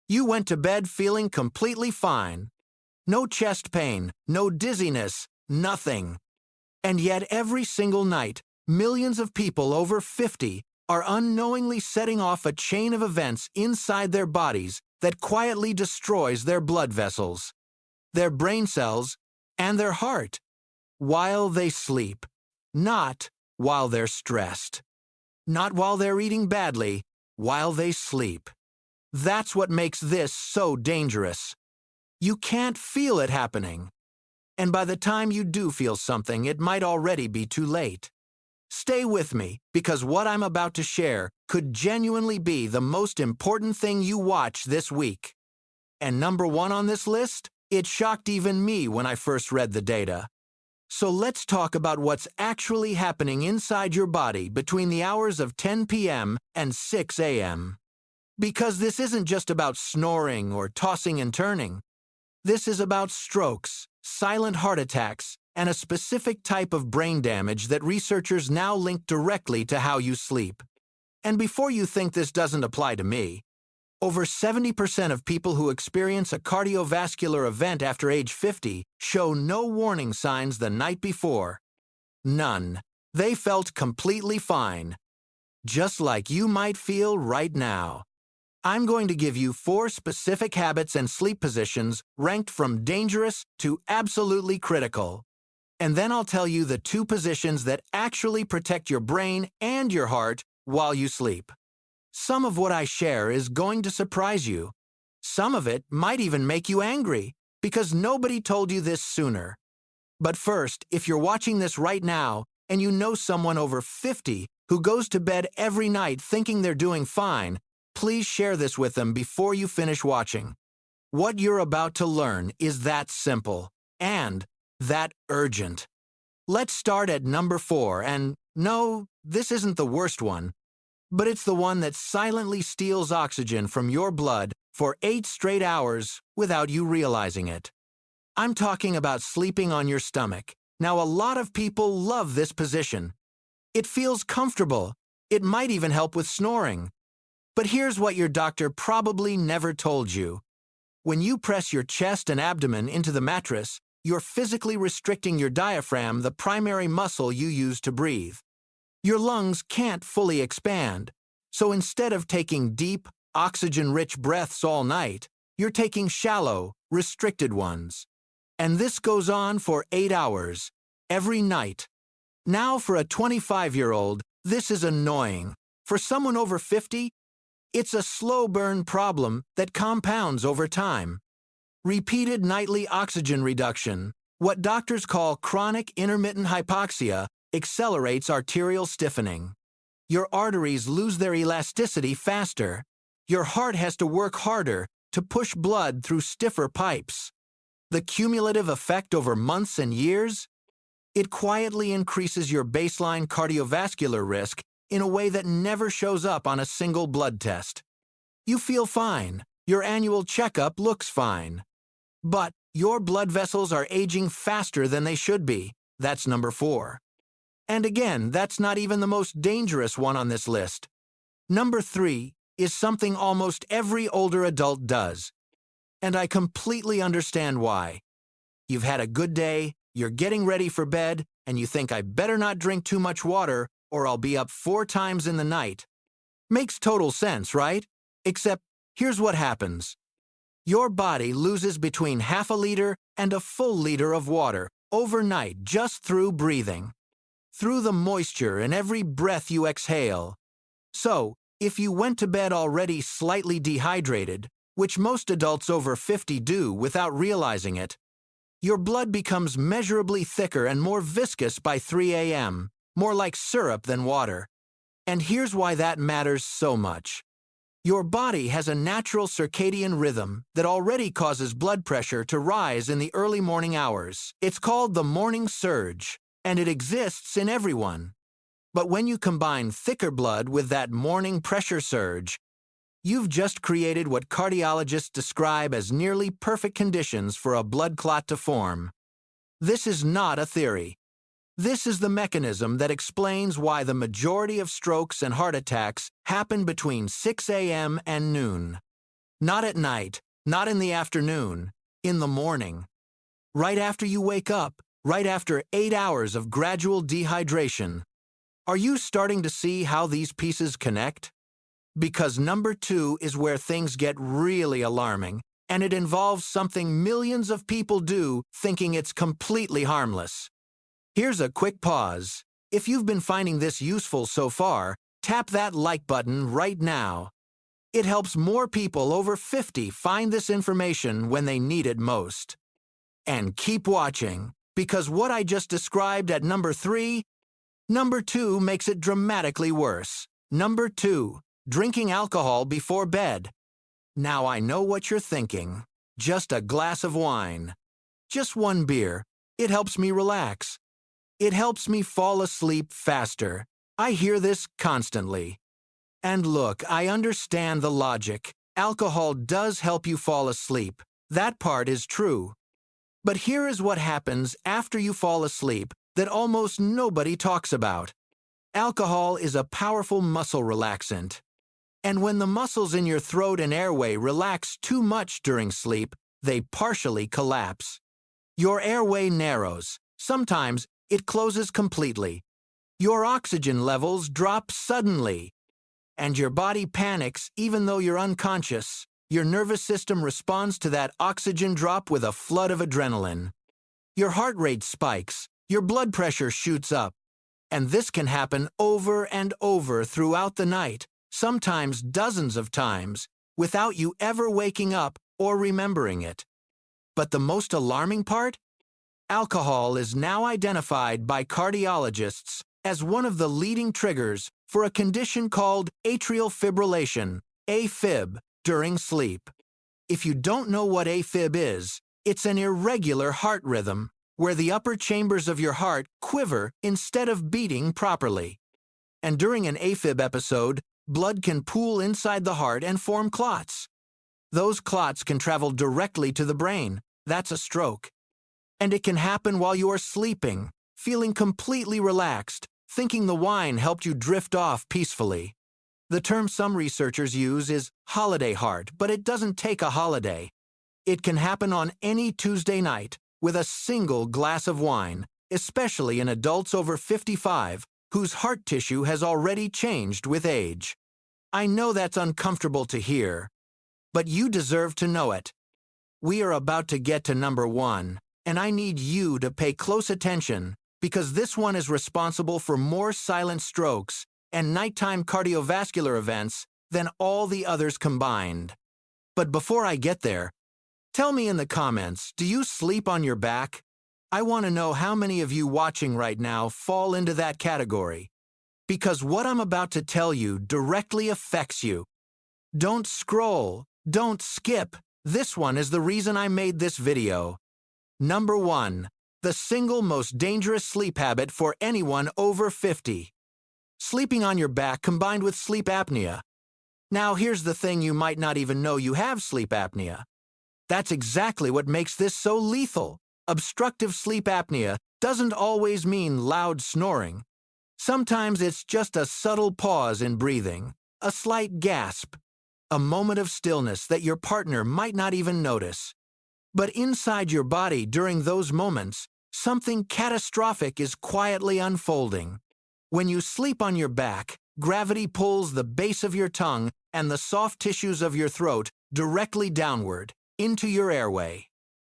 You went to bed feeling completely fine. No chest pain, no dizziness, nothing. And yet every single night, millions of people over 50 are unknowingly setting off a chain of events inside their bodies that quietly destroys their blood vessels, their brain cells, and their heart, while they sleep, not while they're stressed, not while they're eating badly, while they sleep. That's what makes this so dangerous. You can't feel it happening. And by the time you do feel something, it might already be too late. Stay with me, because what I'm about to share could genuinely be the most important thing you watch this week. And number one on this list? It shocked even me when I first read the data. So let's talk about what's actually happening inside your body between the hours of 10 p.m. and 6 a.m. Because this isn't just about snoring or tossing and turning. This is about strokes, silent heart attacks, and a specific type of brain damage that researchers now link directly to how you sleep. And before you think this doesn't apply to me, over 70% of people who experience a cardiovascular event after age 50 show no warning signs the night before. None. They felt completely fine. Just like you might feel right now. I'm going to give you 4 specific habits and sleep positions ranked from dangerous to absolutely critical. And then I'll tell you the 2 positions that actually protect your brain and your heart while you sleep. Some of what I share is going to surprise you. Some of it might even make you angry, because nobody told you this sooner. But first, if you're watching this right now and you know someone over 50 who goes to bed every night thinking they're doing fine, please share this with them before you finish watching. What you're about to learn is that simple and that urgent. Let's start at number 4, and no, this isn't the worst one, but it's the one that silently steals oxygen from your blood for 8 straight hours without you realizing it. I'm talking about sleeping on your stomach. Now, a lot of people love this position. It feels comfortable. It might even help with snoring. But here's what your doctor probably never told you. When you press your chest and abdomen into the mattress, you're physically restricting your diaphragm, the primary muscle you use to breathe. Your lungs can't fully expand, so instead of taking deep, oxygen-rich breaths all night, you're taking shallow, restricted ones. And this goes on for 8 hours, every night. Now for a 25-year-old, this is annoying. For someone over 50, it's a slow burn problem that compounds over time. Repeated nightly oxygen reduction, what doctors call chronic intermittent hypoxia, accelerates arterial stiffening. Your arteries lose their elasticity faster. Your heart has to work harder to push blood through stiffer pipes. The cumulative effect over months and years? It quietly increases your baseline cardiovascular risk in a way that never shows up on a single blood test. You feel fine. Your annual checkup looks fine. But your blood vessels are aging faster than they should be. That's number 4. And again, that's not even the most dangerous one on this list. Number 3 is something almost every older adult does. And I completely understand why. You've had a good day, you're getting ready for bed, and you think I better not drink too much water or I'll be up 4 times in the night. Makes total sense, right? Except here's what happens. Your body loses between half a liter and a full liter of water overnight just through breathing. Through the moisture in every breath you exhale. So, if you went to bed already slightly dehydrated, which most adults over 50 do without realizing it, your blood becomes measurably thicker and more viscous by 3 a.m., more like syrup than water. And here's why that matters so much. Your body has a natural circadian rhythm that already causes blood pressure to rise in the early morning hours. It's called the morning surge, and it exists in everyone. But when you combine thicker blood with that morning pressure surge, you've just created what cardiologists describe as nearly perfect conditions for a blood clot to form. This is not a theory. This is the mechanism that explains why the majority of strokes and heart attacks happen between 6 a.m. and noon. Not at night, not in the afternoon, in the morning. Right after you wake up, right after 8 hours of gradual dehydration. Are you starting to see how these pieces connect? Because number 2 is where things get really alarming, and it involves something millions of people do thinking it's completely harmless. Here's a quick pause. If you've been finding this useful so far, tap that like button right now. It helps more people over 50 find this information when they need it most. And keep watching, because what I just described at number 3, number 2 makes it dramatically worse. Number 2, drinking alcohol before bed. Now I know what you're thinking. Just a glass of wine. Just one beer. It helps me relax. It helps me fall asleep faster. I hear this constantly. And look, I understand the logic. Alcohol does help you fall asleep. That part is true. But here is what happens after you fall asleep that almost nobody talks about. Alcohol is a powerful muscle relaxant. And when the muscles in your throat and airway relax too much during sleep, they partially collapse. Your airway narrows. Sometimes it closes completely. Your oxygen levels drop suddenly. And your body panics even though you're unconscious. Your nervous system responds to that oxygen drop with a flood of adrenaline. Your heart rate spikes. Your blood pressure shoots up. And this can happen over and over throughout the night, sometimes dozens of times, without you ever waking up or remembering it. But the most alarming part? Alcohol is now identified by cardiologists as one of the leading triggers for a condition called atrial fibrillation, AFib, during sleep. If you don't know what AFib is, it's an irregular heart rhythm where the upper chambers of your heart quiver instead of beating properly. And during an AFib episode, blood can pool inside the heart and form clots. Those clots can travel directly to the brain. That's a stroke. And it can happen while you are sleeping, feeling completely relaxed, thinking the wine helped you drift off peacefully. The term some researchers use is holiday heart, but it doesn't take a holiday. It can happen on any Tuesday night with a single glass of wine, especially in adults over 55 whose heart tissue has already changed with age. I know that's uncomfortable to hear, but you deserve to know it. We are about to get to number 1, and I need you to pay close attention because this one is responsible for more silent strokes and nighttime cardiovascular events than all the others combined. But before I get there, tell me in the comments, do you sleep on your back? I want to know how many of you watching right now fall into that category. Because what I'm about to tell you directly affects you. Don't scroll, don't skip. This one is the reason I made this video. Number 1, the single most dangerous sleep habit for anyone over 50. Sleeping on your back combined with sleep apnea. Now here's the thing, you might not even know you have sleep apnea. That's exactly what makes this so lethal. Obstructive sleep apnea doesn't always mean loud snoring. Sometimes it's just a subtle pause in breathing, a slight gasp, a moment of stillness that your partner might not even notice. But inside your body during those moments, something catastrophic is quietly unfolding. When you sleep on your back, gravity pulls the base of your tongue and the soft tissues of your throat directly downward, into your airway.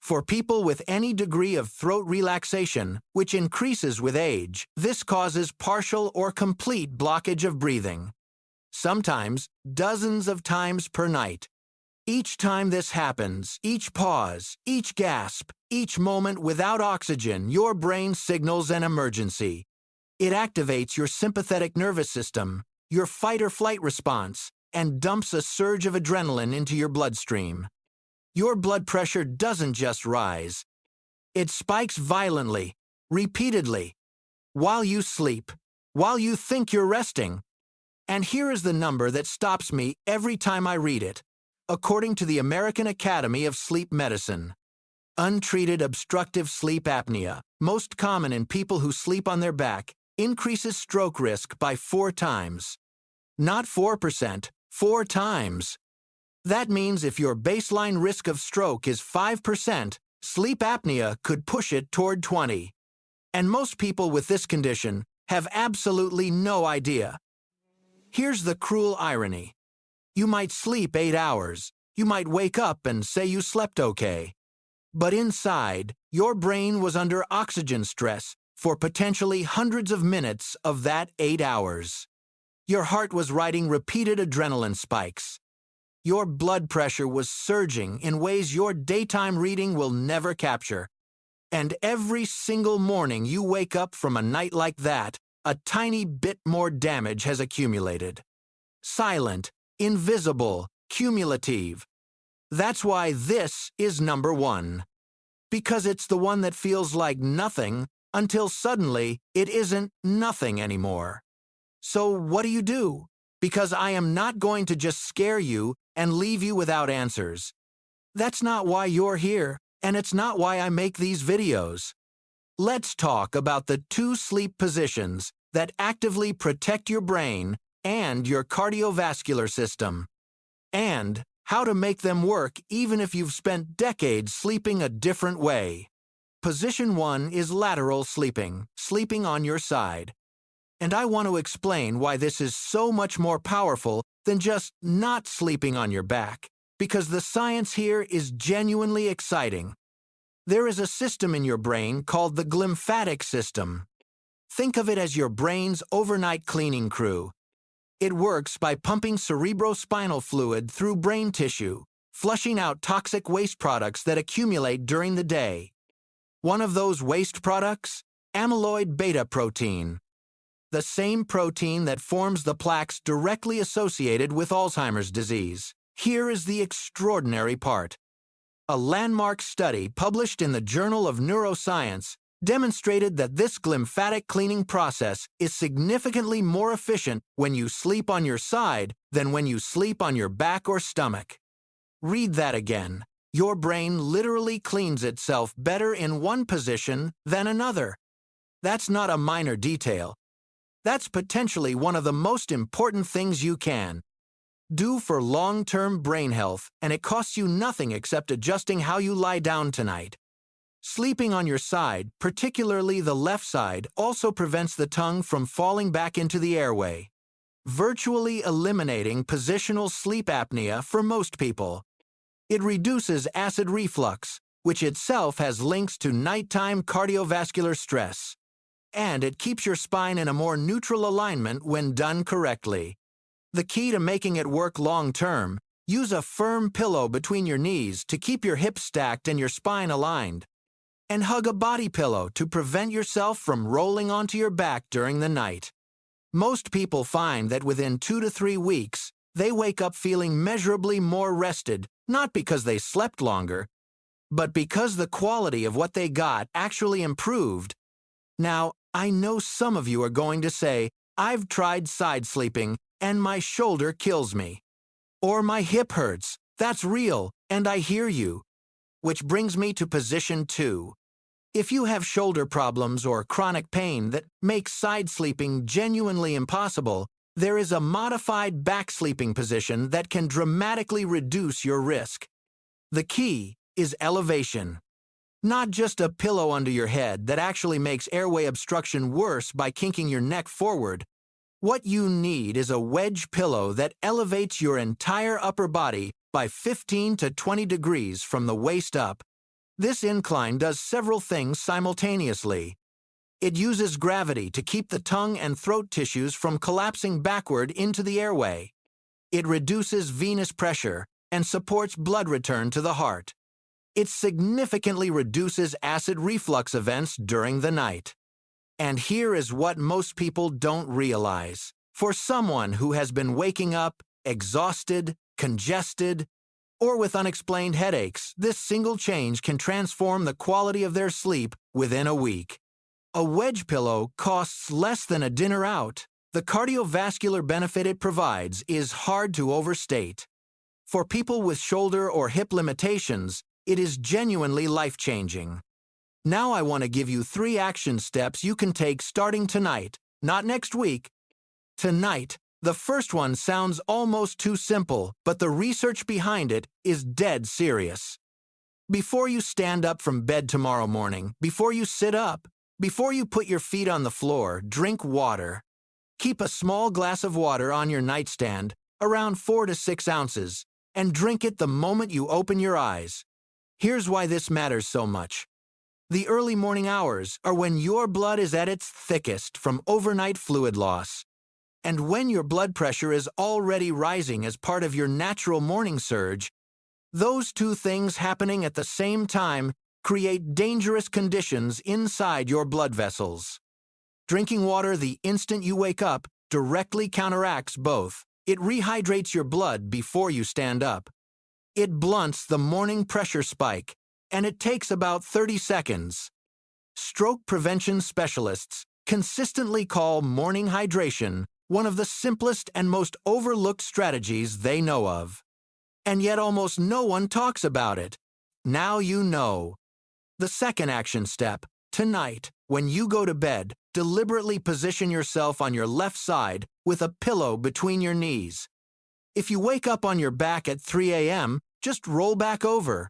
For people with any degree of throat relaxation, which increases with age, this causes partial or complete blockage of breathing. Sometimes dozens of times per night. Each time this happens, each pause, each gasp, each moment without oxygen, your brain signals an emergency. It activates your sympathetic nervous system, your fight-or-flight response, and dumps a surge of adrenaline into your bloodstream. Your blood pressure doesn't just rise. It spikes violently, repeatedly, while you sleep, while you think you're resting. And here is the number that stops me every time I read it. According to the American Academy of Sleep Medicine, untreated obstructive sleep apnea, most common in people who sleep on their back, increases stroke risk by 4 times. Not 4%, 4 times. That means if your baseline risk of stroke is 5%, sleep apnea could push it toward 20. And most people with this condition have absolutely no idea. Here's the cruel irony. You might sleep 8 hours. You might wake up and say you slept okay. But inside, your brain was under oxygen stress for potentially hundreds of minutes of that 8 hours. Your heart was riding repeated adrenaline spikes. Your blood pressure was surging in ways your daytime reading will never capture. And every single morning you wake up from a night like that, a tiny bit more damage has accumulated. Silent, invisible, cumulative. That's why this is number one. Because it's the one that feels like nothing until suddenly it isn't nothing anymore. So what do? Because I am not going to just scare you and leave you without answers. That's not why you're here, and it's not why I make these videos. Let's talk about the 2 sleep positions that actively protect your brain and your cardiovascular system, and how to make them work even if you've spent decades sleeping a different way. Position 1 is lateral sleeping, sleeping on your side. And I want to explain why this is so much more powerful than just not sleeping on your back, because the science here is genuinely exciting. There is a system in your brain called the glymphatic system. Think of it as your brain's overnight cleaning crew. It works by pumping cerebrospinal fluid through brain tissue, flushing out toxic waste products that accumulate during the day. One of those waste products? Amyloid beta protein. The same protein that forms the plaques directly associated with Alzheimer's disease. Here is the extraordinary part. A landmark study published in the Journal of Neuroscience demonstrated that this glymphatic cleaning process is significantly more efficient when you sleep on your side than when you sleep on your back or stomach. Read that again. Your brain literally cleans itself better in one position than another. That's not a minor detail. That's potentially one of the most important things you can do for long-term brain health, and it costs you nothing except adjusting how you lie down tonight. Sleeping on your side, particularly the left side, also prevents the tongue from falling back into the airway, virtually eliminating positional sleep apnea for most people. It reduces acid reflux, which itself has links to nighttime cardiovascular stress. And it keeps your spine in a more neutral alignment when done correctly. The key to making it work long-term: use a firm pillow between your knees to keep your hips stacked and your spine aligned. And hug a body pillow to prevent yourself from rolling onto your back during the night. Most people find that within 2 to 3 weeks, they wake up feeling measurably more rested, not because they slept longer, but because the quality of what they got actually improved. Now, I know some of you are going to say, I've tried side sleeping and my shoulder kills me. Or my hip hurts. That's real, and I hear you. Which brings me to position 2. If you have shoulder problems or chronic pain that makes side sleeping genuinely impossible, there is a modified back sleeping position that can dramatically reduce your risk. The key is elevation. Not just a pillow under your head that actually makes airway obstruction worse by kinking your neck forward. What you need is a wedge pillow that elevates your entire upper body by 15 to 20 degrees from the waist up. This incline does several things simultaneously. It uses gravity to keep the tongue and throat tissues from collapsing backward into the airway. It reduces venous pressure and supports blood return to the heart. It significantly reduces acid reflux events during the night. And here is what most people don't realize. For someone who has been waking up exhausted, congested, or with unexplained headaches, this single change can transform the quality of their sleep within a week. A wedge pillow costs less than a dinner out. The cardiovascular benefit it provides is hard to overstate. For people with shoulder or hip limitations, it is genuinely life-changing. Now I want to give you 3 action steps you can take starting tonight, not next week. Tonight, The first one sounds almost too simple, but the research behind it is dead serious. Before you stand up from bed tomorrow morning, before you sit up, before you put your feet on the floor, drink water. Keep a small glass of water on your nightstand, around 4 to 6 ounces, and drink it the moment you open your eyes. Here's why this matters so much. The early morning hours are when your blood is at its thickest from overnight fluid loss. And when your blood pressure is already rising as part of your natural morning surge, those two things happening at the same time create dangerous conditions inside your blood vessels. Drinking water the instant you wake up directly counteracts both. It rehydrates your blood before you stand up. It blunts the morning pressure spike, and it takes about 30 seconds. Stroke prevention specialists consistently call morning hydration one of the simplest and most overlooked strategies they know of. And yet almost no one talks about it. Now you know. The second action step, tonight, when you go to bed, deliberately position yourself on your left side with a pillow between your knees. If you wake up on your back at 3 a.m., just roll back over.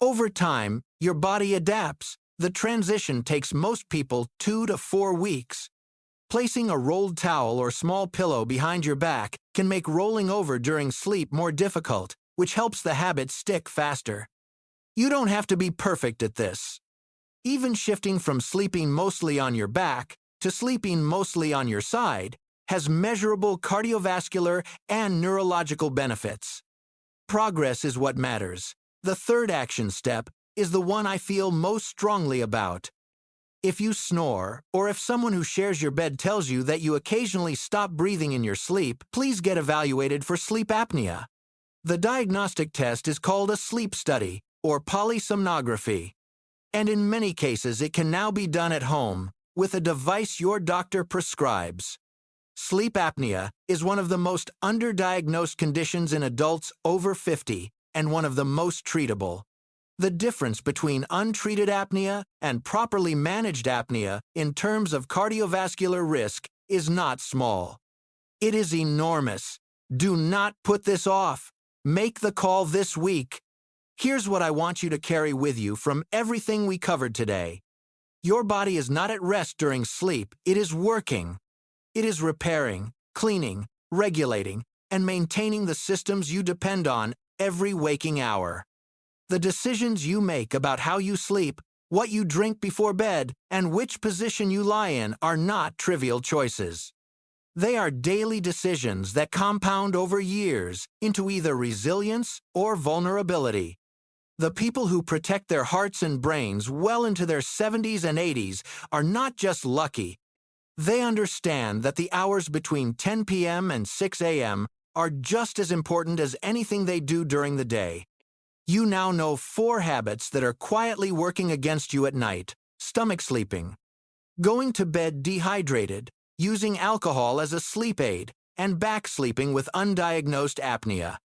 Over time, your body adapts. The transition takes most people 2 to 4 weeks. Placing a rolled towel or small pillow behind your back can make rolling over during sleep more difficult, which helps the habit stick faster. You don't have to be perfect at this. Even shifting from sleeping mostly on your back to sleeping mostly on your side has measurable cardiovascular and neurological benefits. Progress is what matters. The third action step is the one I feel most strongly about. If you snore, or if someone who shares your bed tells you that you occasionally stop breathing in your sleep, please get evaluated for sleep apnea. The diagnostic test is called a sleep study, or polysomnography. And in many cases, it can now be done at home with a device your doctor prescribes. Sleep apnea is one of the most underdiagnosed conditions in adults over 50 and one of the most treatable. The difference between untreated apnea and properly managed apnea in terms of cardiovascular risk is not small. It is enormous. Do not put this off. Make the call this week. Here's what I want you to carry with you from everything we covered today. Your body is not at rest during sleep. It is working. It is repairing, cleaning, regulating, and maintaining the systems you depend on every waking hour. The decisions you make about how you sleep, what you drink before bed, and which position you lie in are not trivial choices. They are daily decisions that compound over years into either resilience or vulnerability. The people who protect their hearts and brains well into their 70s and 80s are not just lucky. They understand that the hours between 10 p.m. and 6 a.m. are just as important as anything they do during the day. You now know 4 habits that are quietly working against you at night: stomach sleeping, going to bed dehydrated, using alcohol as a sleep aid, and back sleeping with undiagnosed apnea.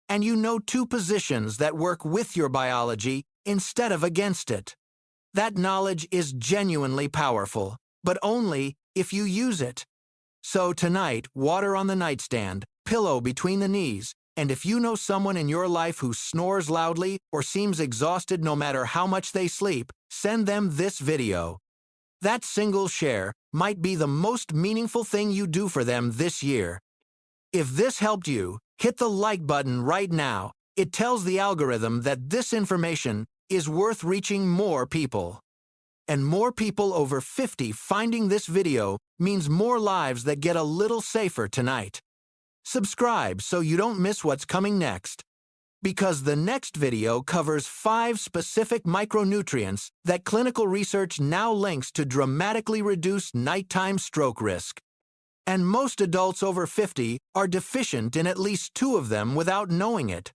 And you know 2 positions that work with your biology instead of against it. That knowledge is genuinely powerful, but only if you use it. So tonight, water on the nightstand, pillow between the knees, and if you know someone in your life who snores loudly or seems exhausted no matter how much they sleep, send them this video. That single share might be the most meaningful thing you do for them this year. If this helped you, hit the like button right now. It tells the algorithm that this information is worth reaching more people. And more people over 50 finding this video means more lives that get a little safer tonight. Subscribe so you don't miss what's coming next. Because the next video covers 5 specific micronutrients that clinical research now links to dramatically reduce nighttime stroke risk. And most adults over 50 are deficient in at least 2 of them without knowing it.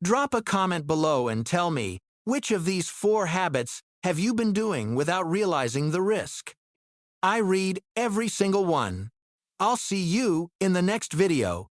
Drop a comment below and tell me, which of these 4 habits have you been doing without realizing the risk? I read every single one. I'll see you in the next video.